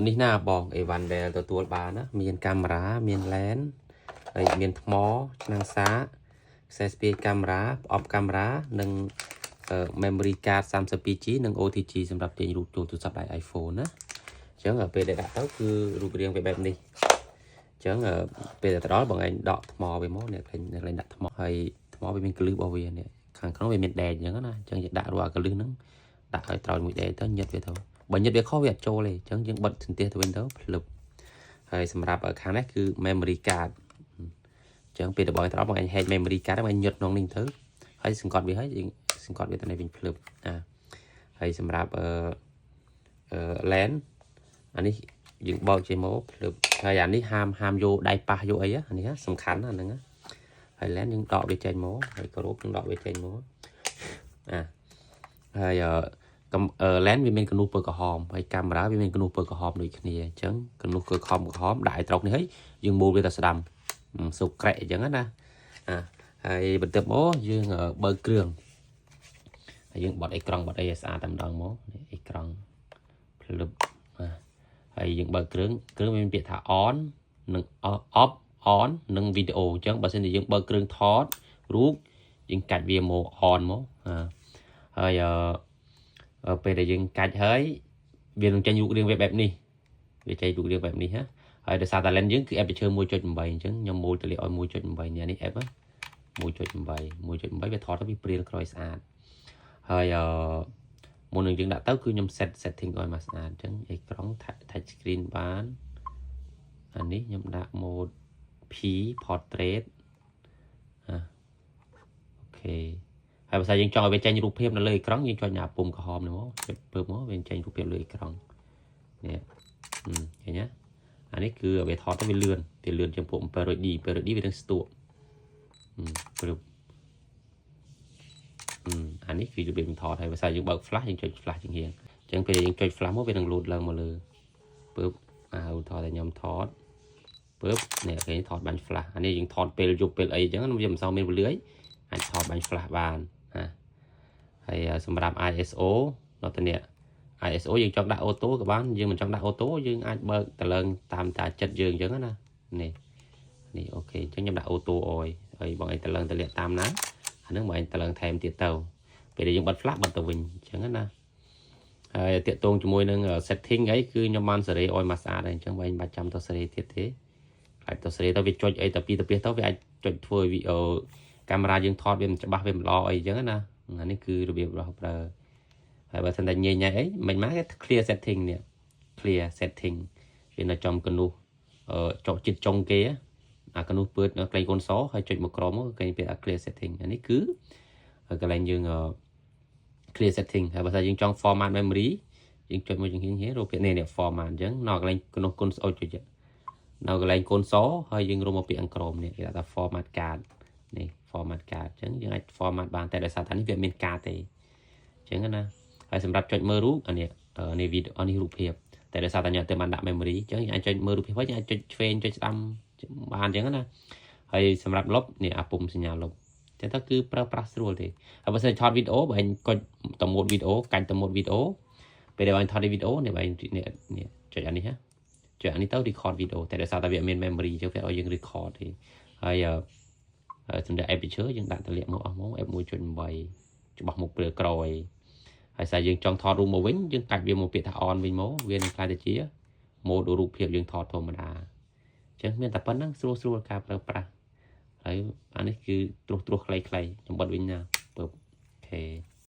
នេះណាបងអីវ៉ាន់ដែលទទួលបានណាមានកាមេរ៉ាមានឡេនហើយមានថ្មឆ្នាំងសាខ្សែស្ពាយកាមេរ៉ាប្រអប់កាមេរ៉ានិងmemory card 32G និង OTG សម្រាប់ទាញរូបទូរស័ព្ទដៃ iPhone ណាអញ្ចឹងពេលដែលដាក់ទៅគឺរូបរាងវាបែបនេះអញ្ចឹងពេលដែលទៅដល់បងឯងដកថ្មវាមកអ្នកលេងដាក់ថ្មហើយថ្មវាមានកលឹះរបស់វានេះខាងក្នុងវាមានដែកអញ្ចឹងណាអញ្ចឹងយើងដាក់រួចអាកលឹះហ្នឹងដាក់ឲ្យត្រូវមួយដែកទៅញឹកវាទៅបើញឹកវាខុសវាអត់ចូលទេអញ្ចឹងយើងបិទសន្ទះទៅវិញទៅភ្លឹបហើយសម្រាប់ខាងនេះគឺ memory card អញ្ចឹងពេលដល់បងទៅបងឯង hack memory card បងឯងញឹកក្នុងនេះទៅហើយសង្កត់វាហើយយើងសង្កត់វាទៅនេះវិញភ្លឹបហើយសម្រាប់LAN អានេះយើងបោកចេញមកភ្លឹបហើយអានេះហាមយកដៃប៉ះយកអីអានេះសំខាន់ណាហ្នឹងហើយ LAN យើងដកវាចេញមកហើយគ្របយើងដកវាចេញមកហើយLAN វាមានកនូសពើក្រហមហើយកាមេរ៉ាវាមានកនូសពើក្រហមដូចគ្នាអញ្ចឹងកនូសពើក្រហមដាក់ឲ្យត្រង់នេះហើយយើងមូលវាទៅស្ដាំសុកក្រែកអញ្ចឹងណាហើយបន្ទាប់មកយើងបើកគ្រឿងហើយយើងបត់អេក្រង់បត់អីឲ្យស្អាតតែម្ដងមកអេក្រង់ភ្លឹបហើយយើងបើកគ្រឿងវាមានពាក្យថា on និង off on និង video អញ្ចឹងបើសិនជាយើងបើកគ្រឿងថតរូបយើងកាច់វាមក on មកហើយពេលដែលយើងកាច់ហើយវានឹងចេញរូបរាងវាបែបនេះវាចេញរូបរាងបែបនេះហើយដោយសារតែ lens យើងគឺ aperture 1.8 អញ្ចឹងខ្ញុំមូលទៅលេខឲ្យ 1.8 នេះ f 1.8 វាថតទៅវាព្រាលក្រោយស្អាតហើយមុននឹងយើងដាក់ទៅគឺខ្ញុំ setting ឲ្យមកស្អាតអញ្ចឹងអេក្រង់ touch screen បានអានេះខ្ញុំដាក់ mode P portrait អូខេហើយបើសិនយើងចង់ឲ្យវាចេញរូបភាពនៅលើអេក្រង់យើងចុចអាពុំក្រហមនេះមកពើមកវាចេញរូបភាពលើអេក្រង់នេះឃើញទេអានេះគឺវាថតទៅវាលឿនជាងពួក Parody វានឹងស្ទួកព្រឹបអានេះគឺរបៀបថតហើយបើសិនយើងបើក flash យើងចុច flash ជាងហៀងអញ្ចឹងពេលយើងចុច flash មកវានឹង load ឡើងមកលើពើឧទាហរណ៍តែខ្ញុំថតពើនេះគេថតបាញ់ flash អានេះយើងថតពេលយប់ពេលអីអញ្ចឹងវាមិនសូវមានវលឿយអាចថតបាញ់ flash បានហើយសម្រាប់ ISO នៅទៅនេះ ISO យើងចង់ដាក់អូតូក៏បានយើងមិនចង់ដាក់អូតូយើងអាចបើកទៅឡើងតាមតាចិត្តយើងអញ្ចឹងណានេះអូខេអញ្ចឹងខ្ញុំដាក់អូតូអយហើយបងឯងទៅឡើងទៅលាក់តាមណាអាហ្នឹងបងឯងទៅឡើងថែមទៀតទៅពេលដែលយើងបិទ flash បិទទៅវិញអញ្ចឹងណាហើយតាក់ទងជាមួយនឹង setting អីគឺខ្ញុំបានសេរីអយមកស្អាតហើយអញ្ចឹងបងឯងបាច់ចាំទៅសេរីទៀតទេខ្លាចទៅសេរីទៅវាចុចអីទៅពីទៅទៅវាអាចចុចធ្វើវីដេអូកាមេរ៉ាយើងថតវាមិនច្បាស់វាមិនល្អអីអញ្ចឹងណាអានេះគឺរបៀបរបស់ប្រើហើយបើសិនតែញ៉ៃអីមិនមកគេ clear setting នេះ clear setting វានៅចំកនោះចុចចិត្តចុងគេអាកនោះពើតនៅក្លែងកូនសហើយចុចមកក្រោមមកគេពាក្យ clear setting អានេះគឺកន្លែងយើង clear setting ហើយបើថាយើងចង់ format memory យើងចុចមកជាងនេះរូបភាពនេះ format អញ្ចឹងនៅកន្លែងកនោះកូនសចុចនៅកន្លែងកូនសហើយយើងរកមកពាក្យអង្ក្រមនេះគេថា format card នេះ format card អញ្ចឹងយើងអាច format បានតែដោយសារថានេះវាមាន card ទេអញ្ចឹងណាហើយសម្រាប់ចុចមើលរូបអានេះវីដេអូនេះរូបភាពតែដោយសារតែខ្ញុំទៅបានដាក់ memory អញ្ចឹងយើងអាចចុចមើលរូបភាពហើយយើងអាចចុចឆ្វេងចុចស្ដាំបានអញ្ចឹងណាហើយសម្រាប់លុបនេះអាពុំសញ្ញាលុបតែទៅគឺប្រើប្រាស់ស្រួលទេហើយបើសិនថតវីដេអូបើឯងកុចទៅម៉ូតវីដេអូកាញ់ទៅម៉ូតវីដេអូពេលដែលឯងថតវីដេអូនេះបើឯងនេះចុចអានេះចុចអានេះទៅ record វីដេអូតែដោយសារតែវាមាន memory អញ្ចឹងវាឲ្យយើង record ទេហើយសម្រាប់ aperture យើងដាក់តម្លាក់មកអស់មក f1.8 ច្បាស់មុខព្រាលក្រោយហើយតែយើងចង់ថតរូបមកវិញយើងកាច់វាមកពាក្យថា on វិញមកវានឹងខ្លាយទៅជា mode រូបភាពយើងថតធម្មតាអញ្ចឹងមានតែប៉ុណ្្នឹងស្រួលការប្រើប្រាស់ហើយអានេះគឺត្រួសខ្លីៗខ្ញុំបិទវិញណាអូខេ